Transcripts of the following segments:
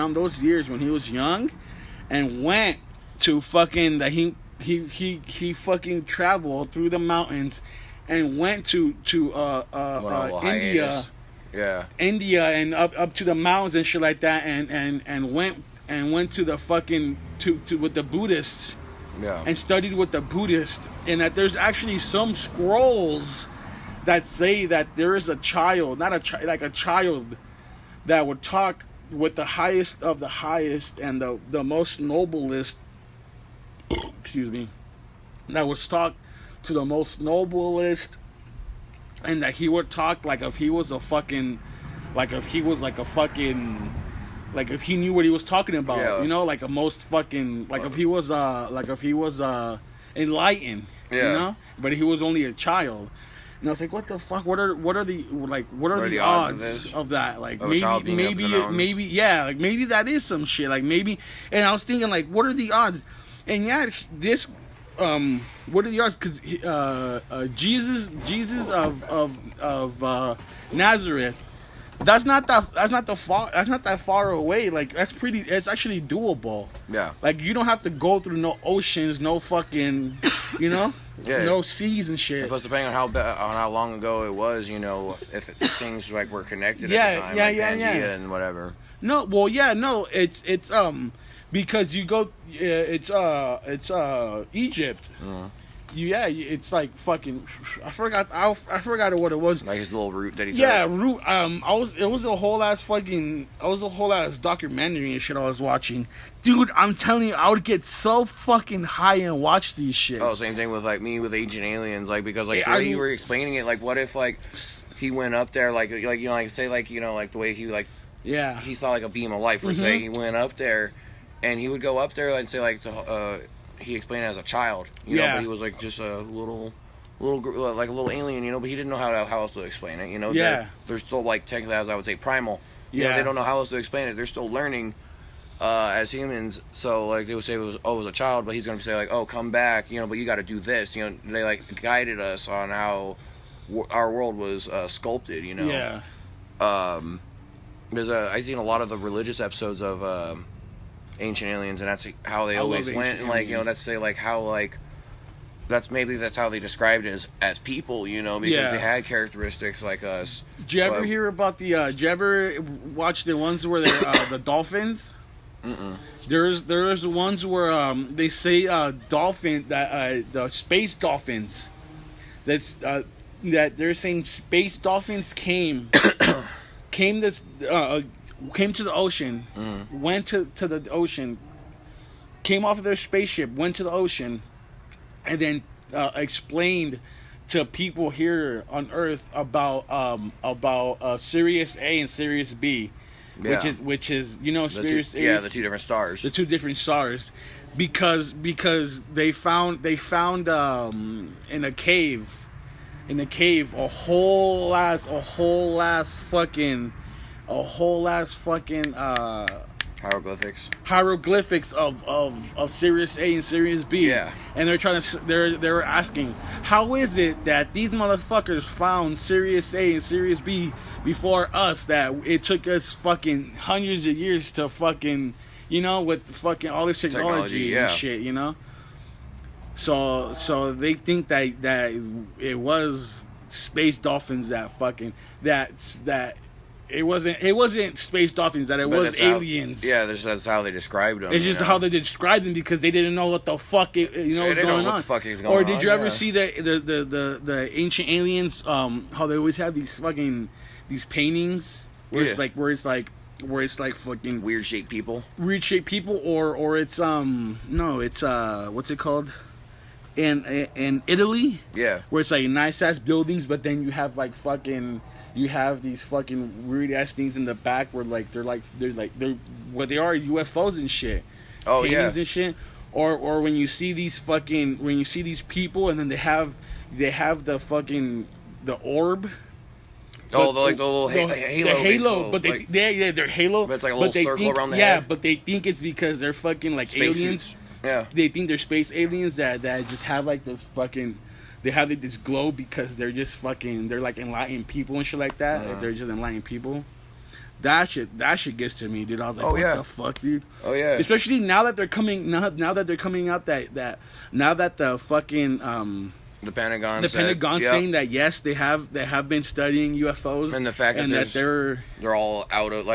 around those years when he was young, and went to fucking that he fucking traveled through the mountains, and went to India. Yeah. India and up to the mountains and shit like that, and went to the fucking to with the Buddhists. Yeah. And studied with the Buddhists, and that there's actually some scrolls that say that there is a child, not a child that would talk with the highest of the highest and the most noblest. Excuse me. That would talk to the most noblest, and that he would talk like if he was a fucking, like if he was like a fucking. Like if he knew what he was talking about, yeah. You know, like a most fucking, like if he was enlightened, yeah. You know, but he was only a child. And I was like, what the fuck? What are the odds of that? Like maybe yeah, like maybe that is some shit. Like maybe, and I was thinking like, what are the odds? And yeah, this, what are the odds? Because Jesus of Nazareth. That's not that far away. Like it's actually doable. Yeah. Like you don't have to go through no oceans, no fucking, you know, yeah. No seas and shit. Plus, depending on how long ago it was, you know, if things like were connected yeah, at the time, yeah, like yeah, Pangea yeah, and whatever. No, well, yeah, no, it's because you go, it's Egypt. Mm. Yeah, it's like fucking. I forgot what it was. Like his little route that he took. Yeah, route. It was a whole ass documentary and shit I was watching, dude. I'm telling you, I would get so fucking high and watch these shit. Oh, same thing with like me with Ancient Aliens, like because like the way you were explaining it, like what if like he went up there, like you know, like say like you know like the way he like yeah he saw like a beam of light, or say he went up there, and he would go up there and say like he explained it as a child, you know, but he was like just a little like a little alien, you know, but he didn't know how else to explain it, you know. Yeah. They're still like technically, as I would say, primal. You know, they don't know how else to explain it. They're still learning as humans. So like they would say it was a child, but he's gonna say like, oh, come back, you know, but you got to do this, you know. They like guided us on how our world was sculpted, you know. Yeah. Because I seen a lot of the religious episodes of Ancient Aliens, and that's how they always went, and like you know, that's say like how like that's how they described it as people, you know, because they had characteristics like us. Did you ever hear about the? Did you ever watch the ones where they're the dolphins? Mm-mm. There's the ones where they say dolphin that the space dolphins that they're saying space dolphins came to the ocean, went to the ocean, came off of their spaceship, went to the ocean, and then explained to people here on Earth about Sirius A and Sirius B, which is you know Sirius A, the two different stars, because they found in a cave a whole ass fucking hieroglyphics of Sirius A and Sirius B. Yeah. And they're asking, how is it that these motherfuckers found Sirius A and Sirius B before us, that it took us fucking hundreds of years to fucking, you know, with fucking all this technology and shit, you know? So they think that it was space dolphins that fucking that it wasn't space dolphins, that it was aliens. That's how they described them. It's just how they described them, because they didn't know what the fuck was going on. Or did you ever see the Ancient Aliens? How they always have these paintings where it's like fucking weird shaped people, or it's what's it called? In Italy, where it's like nice ass buildings, but then you have like fucking. You have these fucking weird ass things in the back where they're what they are, UFOs and shit. Oh, paintings and shit. Or when you see these people and then they have the fucking the orb. Oh, the little halo. The halo, but they're halo. But it's like a little circle around the head. Yeah, but they think it's because they're fucking like space aliens. Suits. Yeah. They think they're space aliens that just have like this fucking. They have like this glow because they're just fucking. They're like enlightened people and shit like that. They're just enlightened people. That shit gets to me, dude. I was like, what the fuck, dude? Oh yeah. Especially now that they're coming out that now that the fucking the Pentagon saying that yes, they have been studying UFOs, and the fact and that they're all out of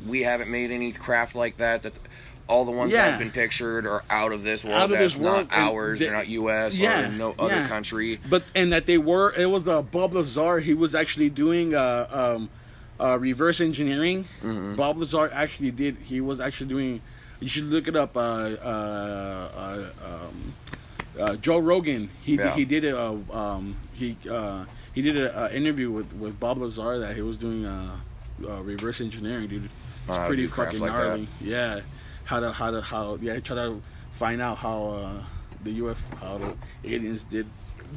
we haven't made any craft like that. That all the ones that have been pictured are out of this world. That's not ours. They're not U.S. or no other country. But and that it was Bob Lazar. He was actually doing reverse engineering. Mm-hmm. Bob Lazar actually did. He was actually doing. You should look it up. Joe Rogan. He did an interview with Bob Lazar that he was doing reverse engineering, dude. It's pretty fucking gnarly. Yeah, try to find out how how the aliens did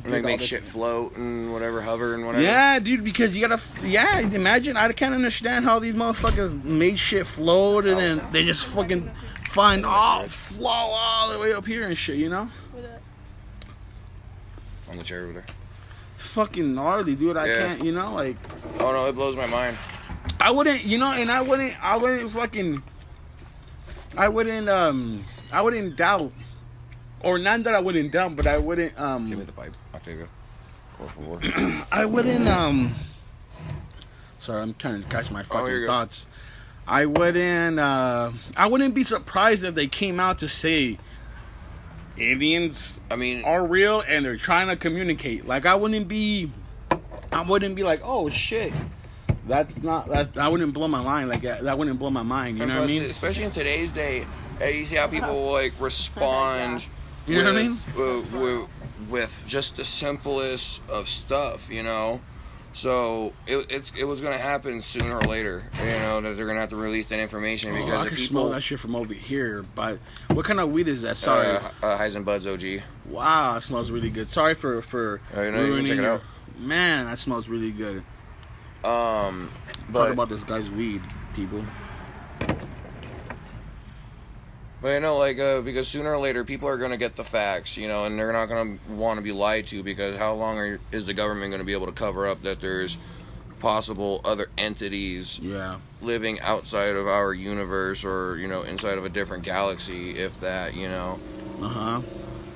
make shit float and whatever, hover and whatever. Yeah, dude, because you gotta. Yeah, imagine. I can't understand how these motherfuckers made shit float and then they just fucking flow all the way up here and shit. You know. On the chair over there. It's fucking gnarly, dude. I can't. You know, like. Oh no, it blows my mind. I wouldn't. You know, and I wouldn't doubt. Or not that I wouldn't doubt, but I wouldn't. Give me the pipe, Octavia. Por favor. I wouldn't. Sorry, I'm trying to catch my fucking thoughts. I wouldn't be surprised if they came out to say aliens. Are real and they're trying to communicate. Like I wouldn't be like, oh shit. That wouldn't blow my mind. Like that wouldn't blow my mind. You know what I mean? Especially in today's day, you see how people like respond. You know what I mean? With just the simplest of stuff, you know. So it was gonna happen sooner or later, you know, that they're gonna have to release that information because I can smell that shit from over here. But what kind of weed is that? Sorry, Heisenbuds OG. Wow, it smells really good. Sorry for ruining check it out. Man, that smells really good. Talk about this guy's weed, people. But you know, like, because sooner or later people are going to get the facts, you know, and they're not going to want to be lied to because how long is the government going to be able to cover up that there's possible other entities living outside of our universe or, you know, inside of a different galaxy, if that, you know.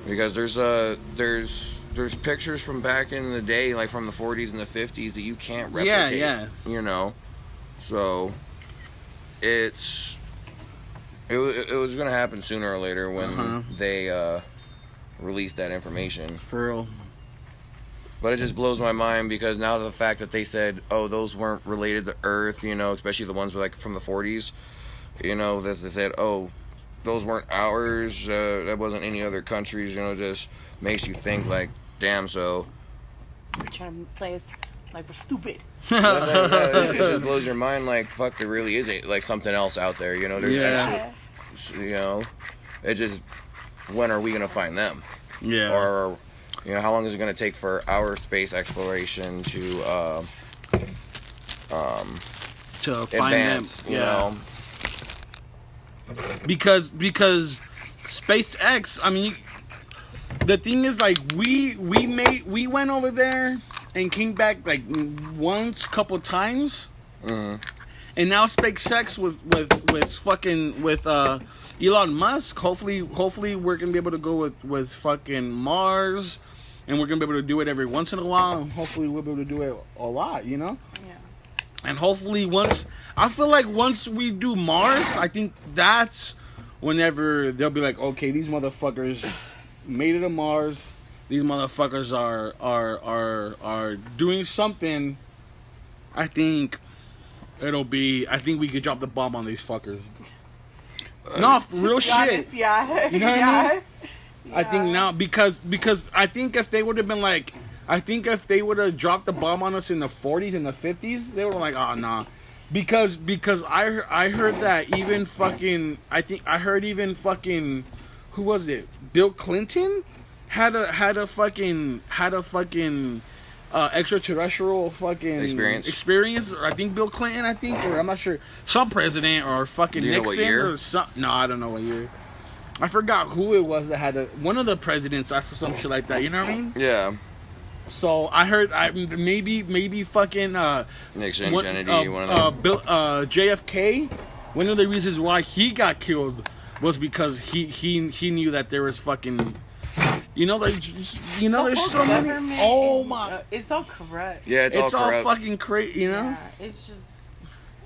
Because there's pictures from back in the day, like from the 40s and the 50s that you can't replicate, you know. So, it was going to happen sooner or later when they released that information. For real. But it just blows my mind because now the fact that they said, oh, those weren't related to Earth, you know, especially the ones like from the 40s, you know, that they said, oh, those weren't ours, that wasn't any other countries, you know, just makes you think like, damn, so. We're trying to play us like we're stupid. It just blows your mind like, fuck, there really is like something else out there, you know, there's actually, you know, it just, when are we going to find them? Yeah. Or, you know, how long is it going to take for our space exploration to find advance, them? You know? Because SpaceX, I mean, the thing is, like, we went over there and came back like once, couple times, and now SpaceX with Elon Musk. Hopefully we're gonna be able to go with fucking Mars, and we're gonna be able to do it every once in a while. And hopefully we'll be able to do it a lot, you know. Yeah. And hopefully once we do Mars, I think that's whenever they'll be like, okay, these motherfuckers made it to Mars. These motherfuckers are doing something. I think we could drop the bomb on these fuckers. No, real shit. Honest, yeah. You know what I mean? Yeah. I think now because I think if they would have been like, I think if they would have dropped the bomb on us in the 40s and the 50s, they were like, oh nah. Because I heard that even fucking who was it? Bill Clinton had a fucking extraterrestrial fucking experience. Or I think Bill Clinton, or I'm not sure, some president or fucking Nixon or some. No, I don't know what year. I forgot who it was that had one of the presidents or some shit like that. You know what I mean? Yeah. So I heard maybe fucking Nixon, Kennedy, one of them. JFK. One of the reasons why he got killed was because he knew that there was fucking, there's so many. Oh my! It's all corrupt. Yeah, it's all corrupt. Fucking crazy. Yeah, it's just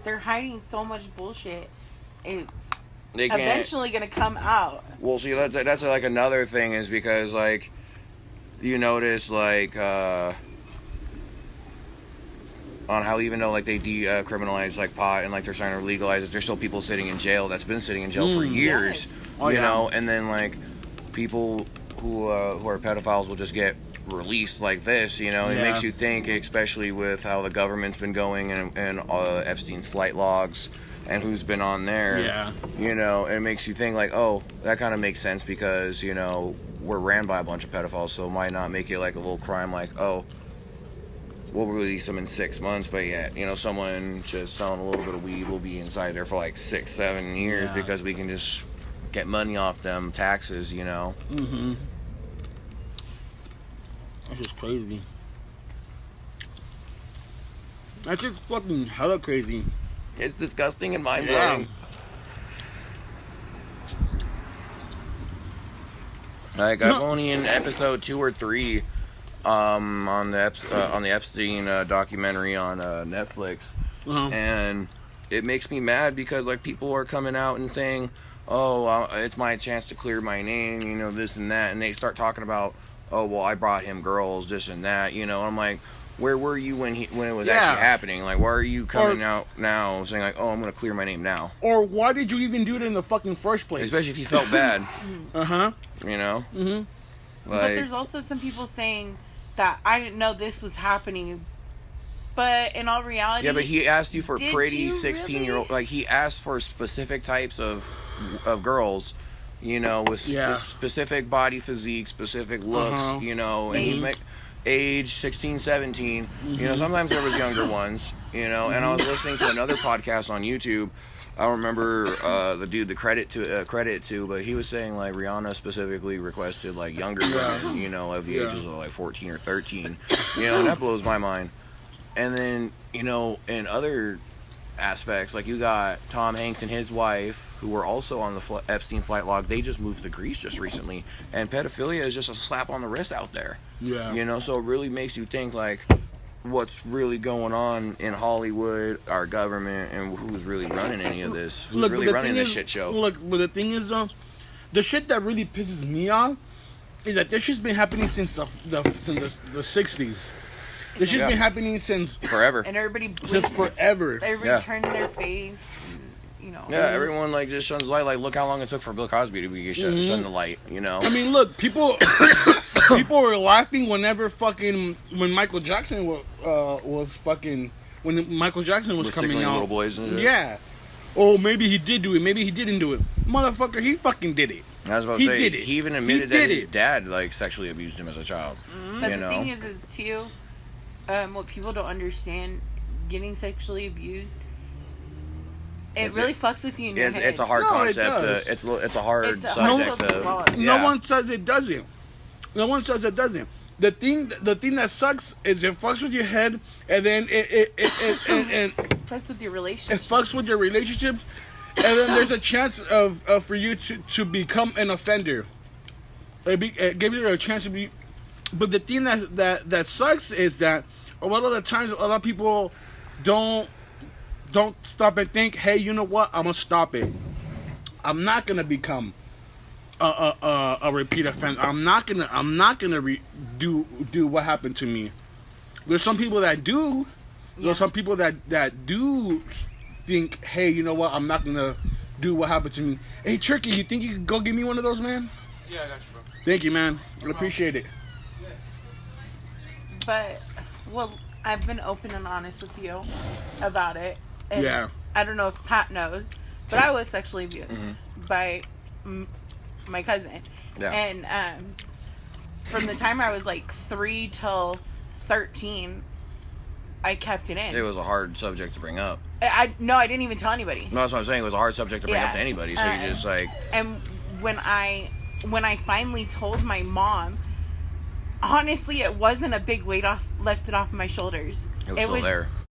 they're hiding so much bullshit. It's They can't. eventually gonna come out. Well, see, that's like another thing is because like you notice like on how even though like they decriminalize like pot and like they're trying to legalize it, there's still people sitting in jail that's been sitting in jail for years. Yes. You know, and then like people who are pedophiles will just get released like this. You know, it makes you think, especially with how the government's been going and Epstein's flight logs. And who's been on there, you know, it makes you think like, oh, that kind of makes sense because, you know, we're ran by a bunch of pedophiles, so it might not make it like a little crime like, oh, we'll release them in 6 months, but yet, you know, someone just selling a little bit of weed will be inside there for like 6-7 years because we can just get money off them taxes, you know. Mm-hmm. That's just crazy. That's just fucking hella crazy. It's disgusting and mind-blowing. Like, I'm only in episode 2 or 3 on the Epstein documentary on Netflix. And it makes me mad because, like, people are coming out and saying, oh, it's my chance to clear my name, you know, this and that. And they start talking about, oh, well, I brought him girls, this and that, you know. And I'm like, where were you when it was actually happening? Like, why are you coming out now saying, like, oh, I'm going to clear my name now? Or why did you even do it in the fucking first place? Especially if you felt bad. Uh-huh. You know? Mm-hmm. Like, but there's also some people saying that I didn't know this was happening. But in all reality... Yeah, but he asked you for pretty 16-year-old... Like, he asked for specific types of girls, you know, with specific body physique, specific looks, you know, and age 16, 17, you know, sometimes there was younger ones, you know, and I was listening to another podcast on YouTube. I don't remember the dude the credit to, but he was saying like Rihanna specifically requested like younger women, you know, of the ages of like 14 or 13, you know, and that blows my mind. And then, you know, in other aspects, like you got Tom Hanks and his wife, who were also on the Epstein flight log. They just moved to Greece just recently, and pedophilia is just a slap on the wrist out there. Yeah, you know, so it really makes you think like, what's really going on in Hollywood, our government, and who's really running any of this? Who's really running this shit show? Look, but the thing is though, the shit that really pisses me off is that this shit's been happening since the 60s. This shit's been happening since forever. And everybody since forever. Everybody turned their face. You know. Yeah, everyone like just shuns the light. Like, look how long it took for Bill Cosby to be shun the light. You know. I mean, look, people were laughing whenever when Michael Jackson was coming out. Little boys and shit. Yeah. Oh, maybe he did do it. Maybe he didn't do it. Motherfucker, he fucking did it. I was about to say, he even admitted that his dad like sexually abused him as a child. But the thing is too, what people don't understand, getting sexually abused, it really fucks with you in your head. It's a hard concept. It's a hard subject. No one says it doesn't. No one says it doesn't. The thing that sucks is it fucks with your head, and then it fucks with your relationship. It fucks with your relationships, and then there's a chance for you to become an offender. It gives you a chance to be. But the thing that sucks is that a lot of the times a lot of people don't stop and think, hey, you know what? I'm gonna stop it. I'm not gonna become a repeat offender. I'm not gonna do what happened to me. There's some people that do. There's some people that do think, hey, you know what? I'm not gonna do what happened to me. Hey, Turkey, you think you could go give me one of those, man? Yeah, I got you, bro. Thank you, man. I appreciate it. But, well, I've been open and honest with you about it. And I don't know if Pat knows, but I was sexually abused by my cousin. Yeah. And from the time I was like 3 till 13, I kept it in. It was a hard subject to bring up. I didn't even tell anybody. No, that's what I'm saying. It was a hard subject to bring up to anybody. So you just like. And when I finally told my mom, honestly, it wasn't a big weight lifted off my shoulders. It was still there.